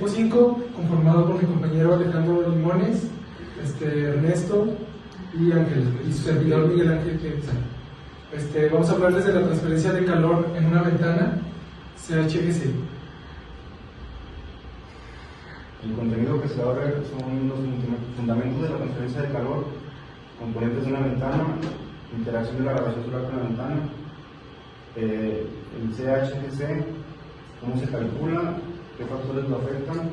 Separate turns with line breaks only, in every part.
equipo 5, conformado por mi compañero Alejandro Limones, Ernesto y Ángel, y su servidor Miguel Ángel Quetzal. Vamos a hablarles de la transferencia de calor en una ventana CHGC.
El contenido que se va a ver son los fundamentos de la transferencia de calor, componentes de una ventana, interacción de la radiación solar con la ventana, el CHGC, cómo se calcula, qué factores lo afectan,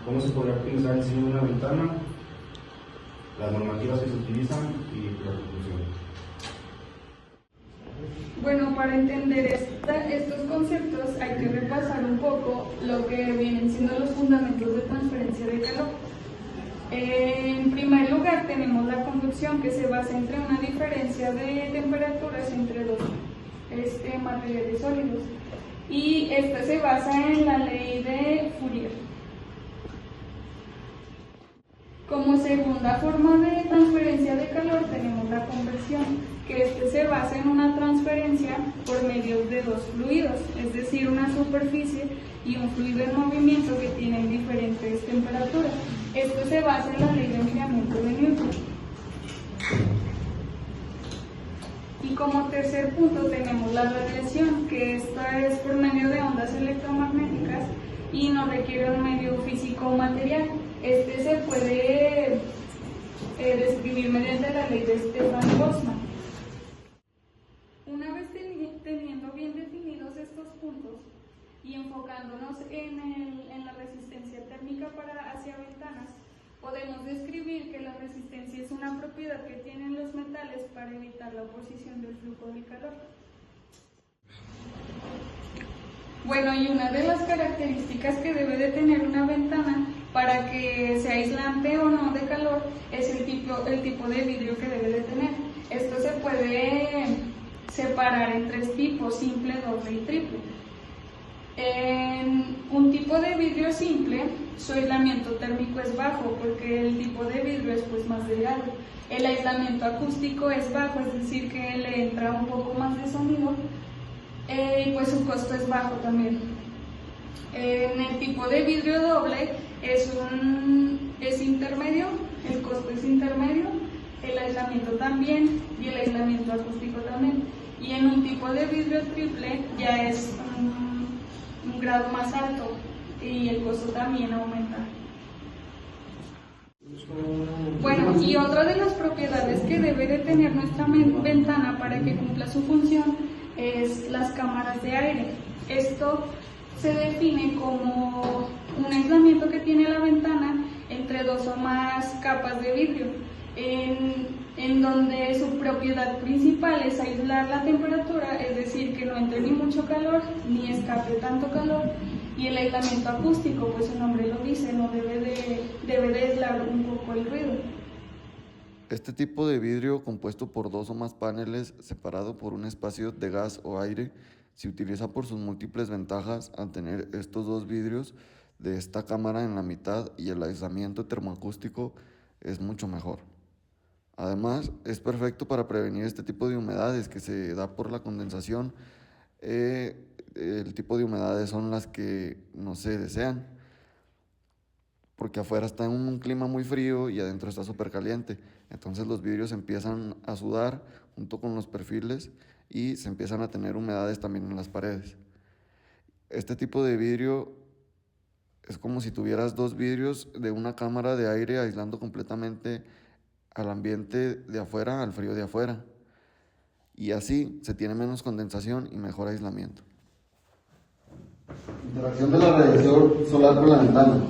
cómo se podrá optimizar el diseño de una ventana, las normativas que se utilizan y la conclusión.
Bueno, para entender estos conceptos hay que repasar un poco lo que vienen siendo los fundamentos de transferencia de calor. En primer lugar tenemos la conducción, que se basa entre una diferencia de temperaturas entre dos materiales sólidos, y esta se basa en la ley de Fourier. Como segunda forma de transferencia de calor tenemos la conversión, que se basa en una transferencia por medio de dos fluidos, es decir, una superficie y un fluido en movimiento que tienen diferentes temperaturas. Esto se basa en la ley de enfriamiento de Newton. Y como tercer punto tenemos la radiación, que esta es por medio de ondas electromagnéticas y no requiere un medio físico o material. Se puede describir mediante la ley de Stefan Boltzmann. Una vez teniendo bien definidos estos puntos y enfocándonos en la resistencia térmica hacia ventanas, podemos describir que la resistencia es una propiedad que tienen los metales para evitar la oposición del flujo del calor. Bueno, y una de las características que debe de tener una ventana para que sea aislante o no de calor es el tipo de vidrio que debe de tener. Esto se puede separar en tres tipos: simple, doble y triple. En un tipo de vidrio simple, su aislamiento térmico es bajo porque el tipo de vidrio es más delgado. El aislamiento acústico es bajo, es decir, que le entra un poco más de sonido, y pues su costo es bajo también. En el tipo de vidrio doble es intermedio, el costo es intermedio, el aislamiento también y el aislamiento acústico también. Y en un tipo de vidrio triple ya es un grado más alto y el costo también aumenta. Bueno, y otra de las propiedades que debe de tener nuestra ventana para que cumpla su función es las cámaras de aire. Esto se define como un aislamiento que tiene la ventana entre dos o más capas de vidrio, en donde su propiedad principal es aislar la temperatura, es decir, que no entre ni mucho calor ni escape tanto calor, y el aislamiento acústico, pues su nombre lo dice, no debe de aislar un poco el ruido.
Este tipo de vidrio, compuesto por dos o más paneles separado por un espacio de gas o aire, se utiliza por sus múltiples ventajas al tener estos dos vidrios de esta cámara en la mitad, y el aislamiento termoacústico es mucho mejor. Además, es perfecto para prevenir este tipo de humedades que se da por la condensación. El tipo de humedades son las que no se desean, porque afuera está en un clima muy frío y adentro está súper caliente. Entonces los vidrios empiezan a sudar junto con los perfiles y se empiezan a tener humedades también en las paredes. Este tipo de vidrio es como si tuvieras dos vidrios de una cámara de aire aislando completamente al ambiente de afuera, al frío de afuera. Y así se tiene menos condensación y mejor aislamiento.
Interacción de la radiación solar con la ventana.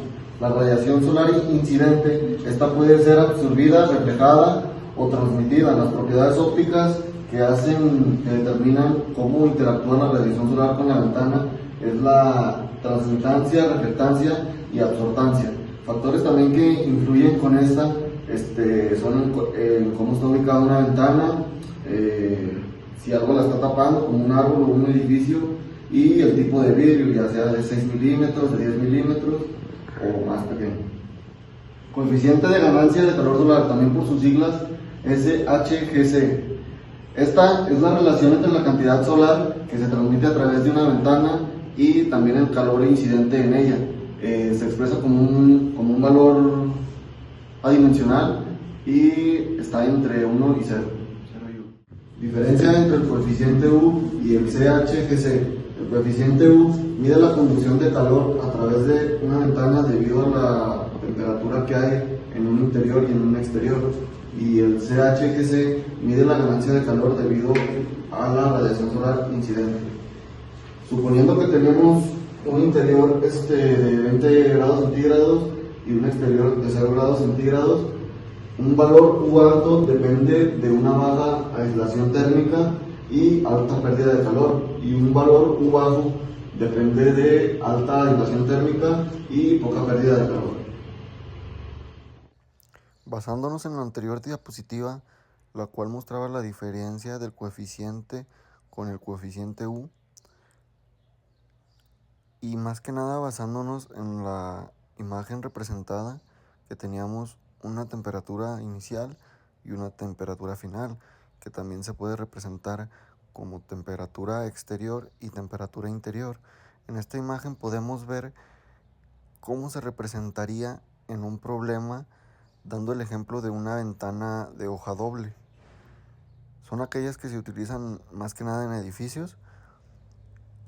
La radiación solar incidente, esta puede ser absorbida, reflejada o transmitida. Las propiedades ópticas que determinan cómo interactúa la radiación solar con la ventana es la transmitancia, reflectancia y absortancia. Factores también que influyen con esta son cómo está ubicada una ventana, si algo la está tapando, como un árbol o un edificio, y el tipo de vidrio, ya sea de 6 milímetros, de 10 milímetros o más pequeño. Coeficiente de ganancia de calor solar, también por sus siglas SHGC. Esta es la relación entre la cantidad solar que se transmite a través de una ventana y también el calor incidente en ella. se expresa como un valor adimensional y está entre 1 y 0. Diferencia entre el coeficiente U y el CHGC. El coeficiente U mide la conducción de calor a través de una ventana debido a la temperatura que hay en un interior y en un exterior. Y el CHGC mide la ganancia de calor debido a la radiación solar incidente. Suponiendo que tenemos un interior de 20 grados centígrados y un exterior de 0 grados centígrados, un valor U alto depende de una baja aislación térmica y alta pérdida de calor, y un valor U bajo depende de alta aislación térmica y poca pérdida de calor.
Basándonos en la anterior diapositiva, la cual mostraba la diferencia del coeficiente con el coeficiente U, y más que nada basándonos en la imagen representada, que teníamos una temperatura inicial y una temperatura final, que también se puede representar como temperatura exterior y temperatura interior. En esta imagen podemos ver cómo se representaría en un problema, dando el ejemplo de una ventana de hoja doble. Son aquellas que se utilizan más que nada en edificios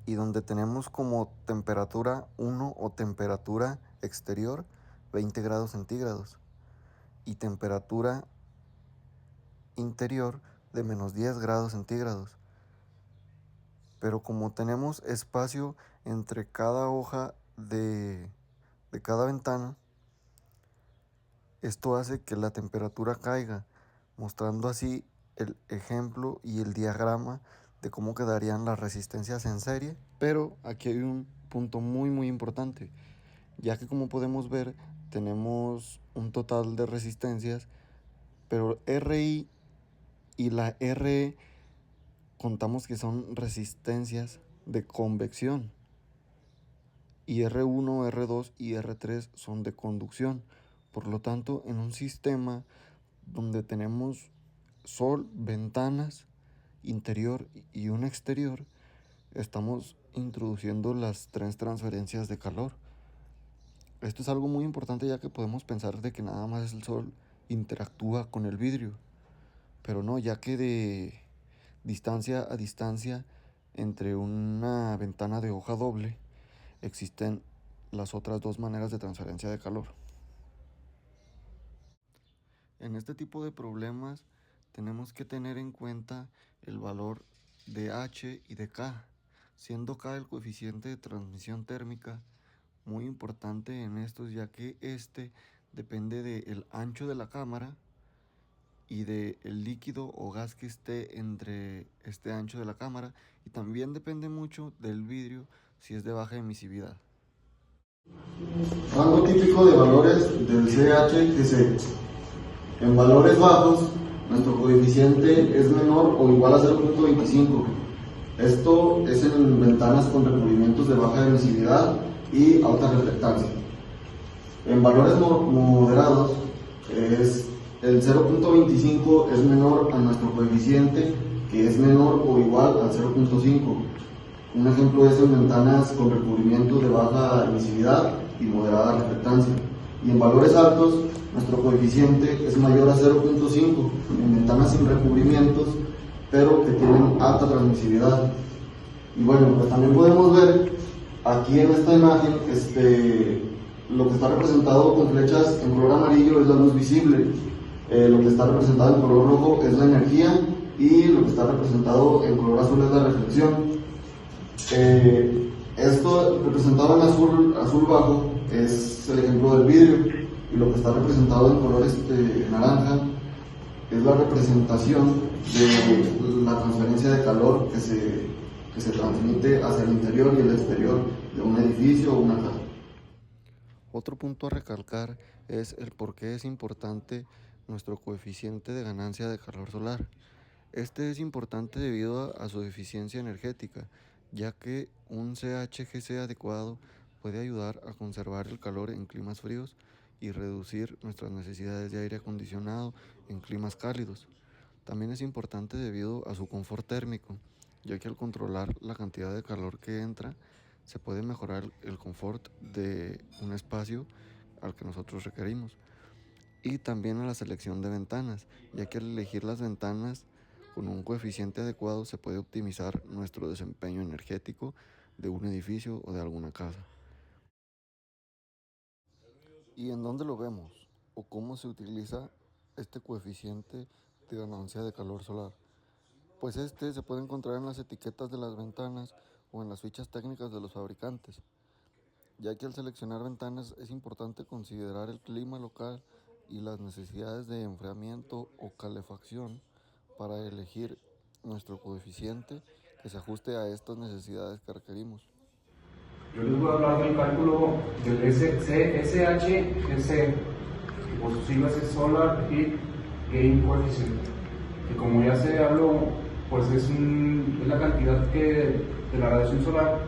y donde tenemos como temperatura 1 o temperatura exterior 20 grados centígrados y temperatura interior de menos 10 grados centígrados. Pero como tenemos espacio entre cada hoja de cada ventana, esto hace que la temperatura caiga, mostrando así el ejemplo y el diagrama de cómo quedarían las resistencias en serie. Pero aquí hay un punto muy importante, ya que como podemos ver tenemos un total de resistencias, pero RI y la RE contamos que son resistencias de convección, y R1, R2 y R3 son de conducción. Por lo tanto, en un sistema donde tenemos sol, ventanas, interior y un exterior, estamos introduciendo las 3 transferencias de calor. Esto es algo muy importante, ya que podemos pensar de que nada más el sol interactúa con el vidrio, pero no, ya que de distancia a distancia entre una ventana de hoja doble existen las otras 2 maneras de transferencia de calor. En este tipo de problemas tenemos que tener en cuenta el valor de H y de K, siendo K el coeficiente de transmisión térmica, muy importante en estos, ya que este depende del ancho de la cámara y del líquido o gas que esté entre este ancho de la cámara, y también depende mucho del vidrio si es de baja emisividad.
Rango típico de valores del CHGC. En valores bajos, nuestro coeficiente es menor o igual a 0.25. Esto es en ventanas con recubrimientos de baja emisividad y alta reflectancia. En valores moderados, el 0.25 es menor a nuestro coeficiente, que es menor o igual al 0.5. Un ejemplo es en ventanas con recubrimientos de baja emisividad y moderada reflectancia. Y en valores altos, nuestro coeficiente es mayor a 0.5 en ventanas sin recubrimientos, pero que tienen alta transmisividad. Y bueno, pues también podemos ver aquí en esta imagen lo que está representado con flechas en color amarillo es la luz visible, lo que está representado en color rojo es la energía, y lo que está representado en color azul es la reflexión. Esto representado en azul bajo es el ejemplo del vidrio, y lo que está representado en color naranja es la representación de la transferencia de calor que se transmite hacia el interior y el exterior de un edificio o una casa.
Otro punto a recalcar es el por qué es importante nuestro coeficiente de ganancia de calor solar. Este es importante debido a su eficiencia energética, ya que un CHGC adecuado puede ayudar a conservar el calor en climas fríos y reducir nuestras necesidades de aire acondicionado en climas cálidos. También es importante debido a su confort térmico, ya que al controlar la cantidad de calor que entra, se puede mejorar el confort de un espacio al que nosotros requerimos. Y también a la selección de ventanas, ya que al elegir las ventanas con un coeficiente adecuado se puede optimizar nuestro desempeño energético de un edificio o de alguna casa. ¿Y en dónde lo vemos? ¿O cómo se utiliza este coeficiente de ganancia de calor solar? Pues este se puede encontrar en las etiquetas de las ventanas o en las fichas técnicas de los fabricantes, ya que al seleccionar ventanas es importante considerar el clima local y las necesidades de enfriamiento o calefacción para elegir nuestro coeficiente que se ajuste a estas necesidades que requerimos.
Yo les voy a hablar del cálculo del SHGC, que por sus siglas es Solar Heat Gain Coefficient, que como ya se habló, pues es la cantidad de la radiación solar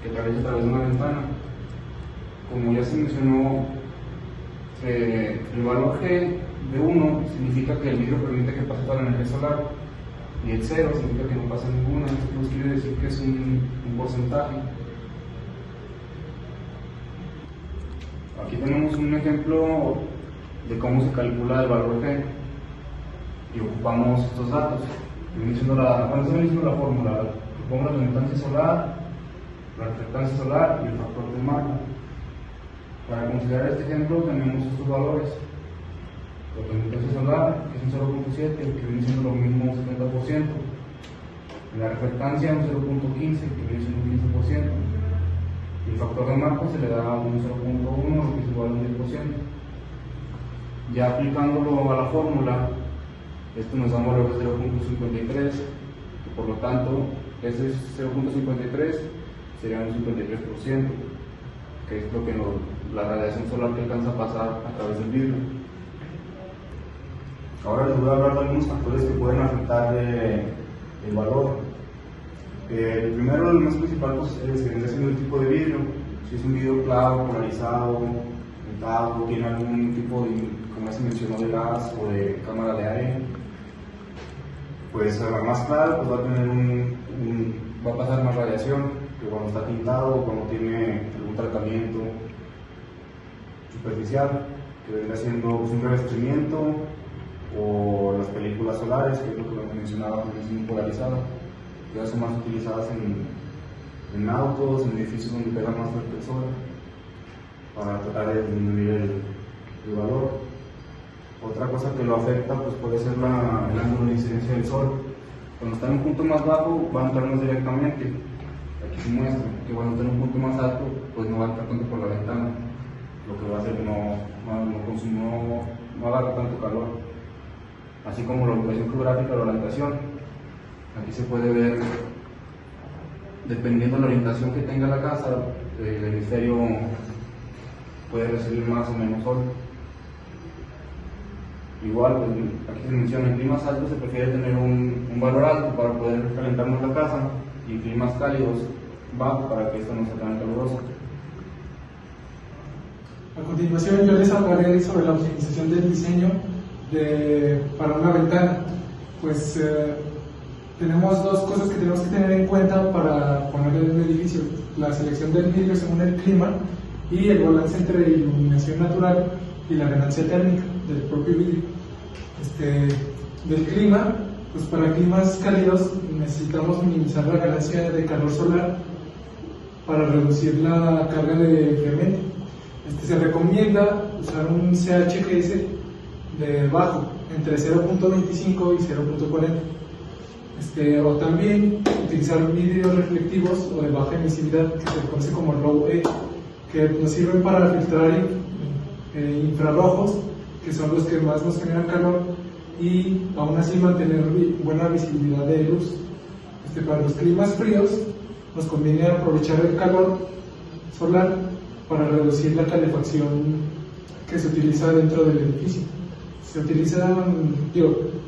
que atraviesa a través de una ventana. Como ya se mencionó, el valor G de 1 significa que el vidrio permite que pase toda la energía solar, y el 0 significa que no pasa ninguna. Esto quiere decir que es un porcentaje. Aquí tenemos un ejemplo de cómo se calcula el valor G y ocupamos estos datos. Cuando estoy diciendo la fórmula, pongo la emittancia solar, la reflectancia solar y el factor de marco. Para considerar este ejemplo tenemos estos valores. La emittancia solar, que es un 0.7, que viene siendo lo mismo un 70%. La reflectancia un 0.15, que viene siendo un 15%. Y el factor de marco se le da un 0.1, que es igual a un 10%. Ya aplicándolo a la fórmula, esto nos da un valor de 0.53, que por lo tanto ese 0.53 sería un 53%, que es lo que la radiación solar que alcanza a pasar a través del vidrio. Ahora les voy a hablar de algunos factores que pueden afectar el valor. El primero, el más principal, pues, vendría siendo el tipo de vidrio. Si es un vidrio claro, polarizado, metado, tiene algún tipo de, como ya se mencionó, de gas o de cámara de aire, pues más claro, pues va a tener va a pasar más radiación que cuando está pintado o cuando tiene algún tratamiento superficial, que vendría siendo pues, un revestimiento, o las películas solares, que es lo que hemos mencionado, que es muy polarizada, que ya son más utilizadas en autos, en edificios donde pega más fuerte el sol, para tratar de disminuir el valor. Otra cosa que lo afecta pues puede ser el ángulo de incidencia del sol. Cuando está en un punto más bajo va a entrar más directamente. Aquí se muestra que cuando está en un punto más alto pues no va a entrar tanto por la ventana, lo que va a hacer que no agarre tanto calor. Así como la ubicación geográfica o la orientación. Aquí se puede ver, dependiendo de la orientación que tenga la casa, el hemisferio puede recibir más o menos sol. Igual, pues, aquí se menciona, en climas altos se prefiere tener un valor alto para poder calentarnos la casa, y en climas cálidos bajo para que esto no sea tan caluroso.
A continuación yo les hablaré sobre la optimización del diseño para una ventana. Pues tenemos dos cosas que tenemos que tener en cuenta para poner en un edificio: la selección del vidrio según el clima y el balance entre iluminación natural y la ganancia térmica del propio vidrio. Del clima, pues para climas cálidos necesitamos minimizar la ganancia de calor solar para reducir la carga de enfriamiento. Se recomienda usar un CHGS de bajo, entre 0.25 y 0.40. O también utilizar vidrios reflectivos o de baja emisividad, que se conoce como Low E, que nos sirven para filtrar infrarrojos, que son los que más nos generan calor, y aún así mantener buena visibilidad de luz. Para los climas fríos nos conviene aprovechar el calor solar para reducir la calefacción que se utiliza dentro del edificio.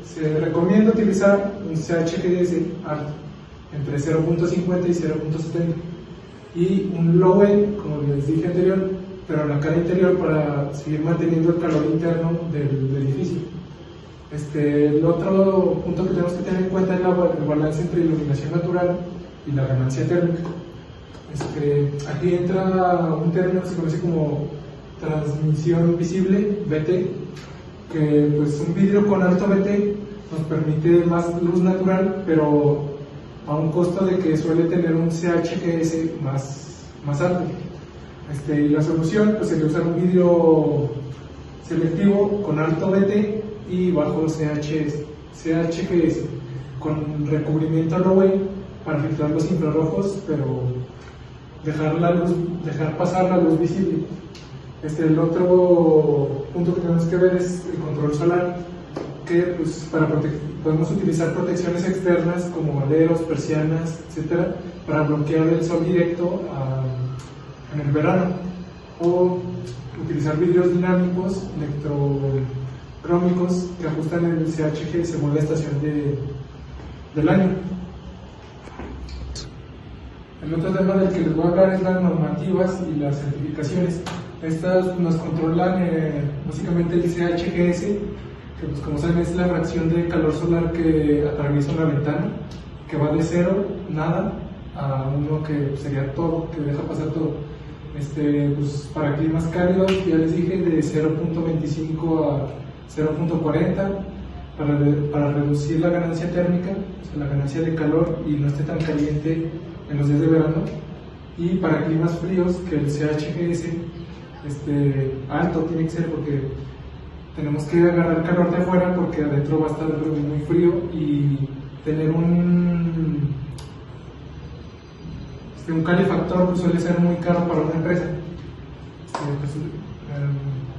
Se recomienda utilizar un CHGS alto, entre 0.50 y 0.70, y un Low E, como les dije anterior, pero en la cara interior, para seguir manteniendo el calor interno del edificio. El otro punto que tenemos que tener en cuenta es el balance entre iluminación natural y la ganancia térmica. Aquí entra un término que se conoce como transmisión visible, BT, que pues un vidrio con alto BT nos permite más luz natural, pero a un costo de que suele tener un CHGS más alto. Y la solución pues sería usar un vidrio selectivo con alto BT y bajo CHGS, con recubrimiento Low-Wave para filtrar los infrarrojos, pero dejar pasar la luz visible. El otro punto que tenemos que ver es el control solar, que pues, podemos utilizar protecciones externas como aleros, persianas, etcétera, para bloquear el sol directo en el verano, o utilizar vidrios dinámicos electrocrómicos que ajustan el CHG según la estación del año. El otro tema del que les voy a hablar es las normativas y las certificaciones. Estas nos controlan básicamente el CHGS, que pues, como saben es la fracción de calor solar que atraviesa una ventana, que va de 0, nada, a 1 que sería todo, que deja pasar todo. Pues, para climas cálidos, ya les dije, de 0.25 a 0.40, para reducir la ganancia térmica, o sea, la ganancia de calor, y no esté tan caliente en los días de verano. Y para climas fríos, que el CHGS alto tiene que ser, porque tenemos que agarrar calor de afuera porque adentro va a estar muy frío, y tener un calefactor pues, suele ser muy caro para una empresa.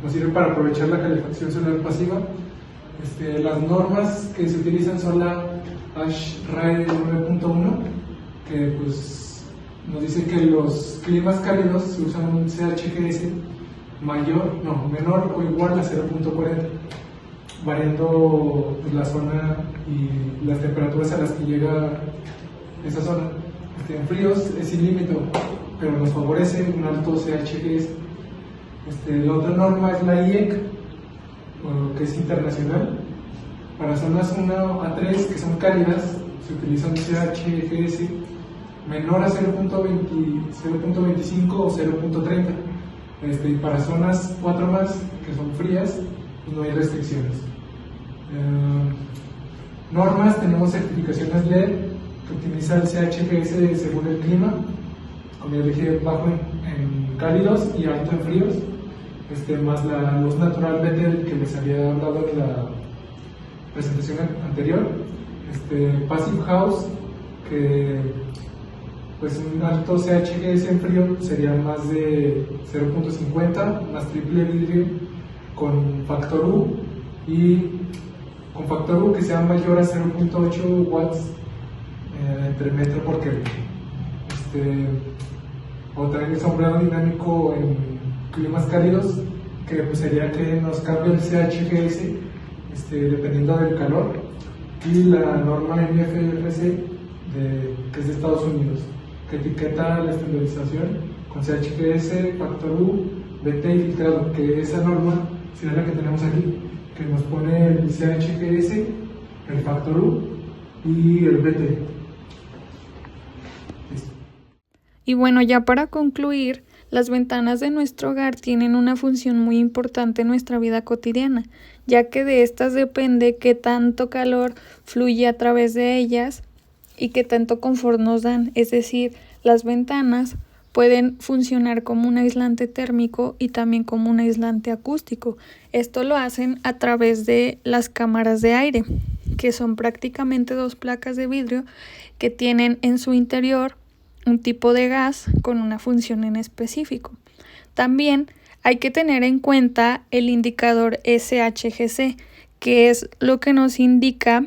Nos sirve para aprovechar la calefacción solar pasiva. Las normas que se utilizan son la ASHRAE 9.1, que pues, nos dice que los climas cálidos se usan un CHGS menor o igual a 0.40, variando pues, la zona y las temperaturas a las que llega esa zona. En fríos es sin límite, pero nos favorece un alto CHGS. La otra norma es la IEC, que es internacional. Para zonas 1 a 3 que son cálidas se utiliza un CHGS menor a 0.25 o 0.30. Y para zonas 4 más que son frías no hay restricciones. Normas, tenemos certificaciones LED que utiliza el CHGS según el clima, como ya dije, bajo en cálidos y alto en fríos, más la luz natural BT que les había hablado en la presentación anterior. Passive House, que pues un alto CHGS en frío sería más de 0.50, más triple vidrio con factor U, y con factor U que sea mayor a 0.8 watts entre metro por Kelvin. O también el sombreado dinámico en climas cálidos, que pues sería que nos cambie el CHGS dependiendo del calor, y la norma NFRC que es de Estados Unidos, que etiqueta la estandarización con CHGS, factor U, BT y filtrado, que esa norma será la que tenemos aquí, que nos pone el CHGS, el factor U y el BT.
Y bueno, ya para concluir, las ventanas de nuestro hogar tienen una función muy importante en nuestra vida cotidiana, ya que de estas depende qué tanto calor fluye a través de ellas y qué tanto confort nos dan. Es decir, las ventanas pueden funcionar como un aislante térmico y también como un aislante acústico. Esto lo hacen a través de las cámaras de aire, que son prácticamente 2 placas de vidrio que tienen en su interior un tipo de gas con una función en específico. También hay que tener en cuenta el indicador SHGC, que es lo que nos indica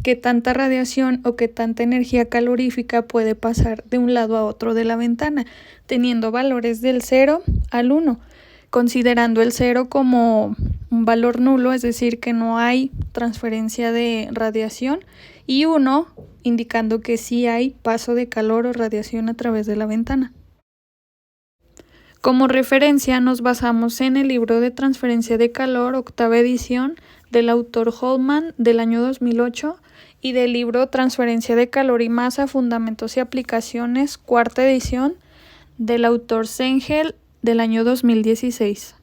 qué tanta radiación o qué tanta energía calorífica puede pasar de un lado a otro de la ventana, teniendo valores del 0 al 1, considerando el 0 como un valor nulo, es decir, que no hay transferencia de radiación, y 1 indicando que sí hay paso de calor o radiación a través de la ventana. Como referencia nos basamos en el libro de transferencia de calor, 8ª edición, del autor Holman del año 2008, y del libro Transferencia de calor y masa, fundamentos y aplicaciones, 4ª edición, del autor Sengel del año 2016.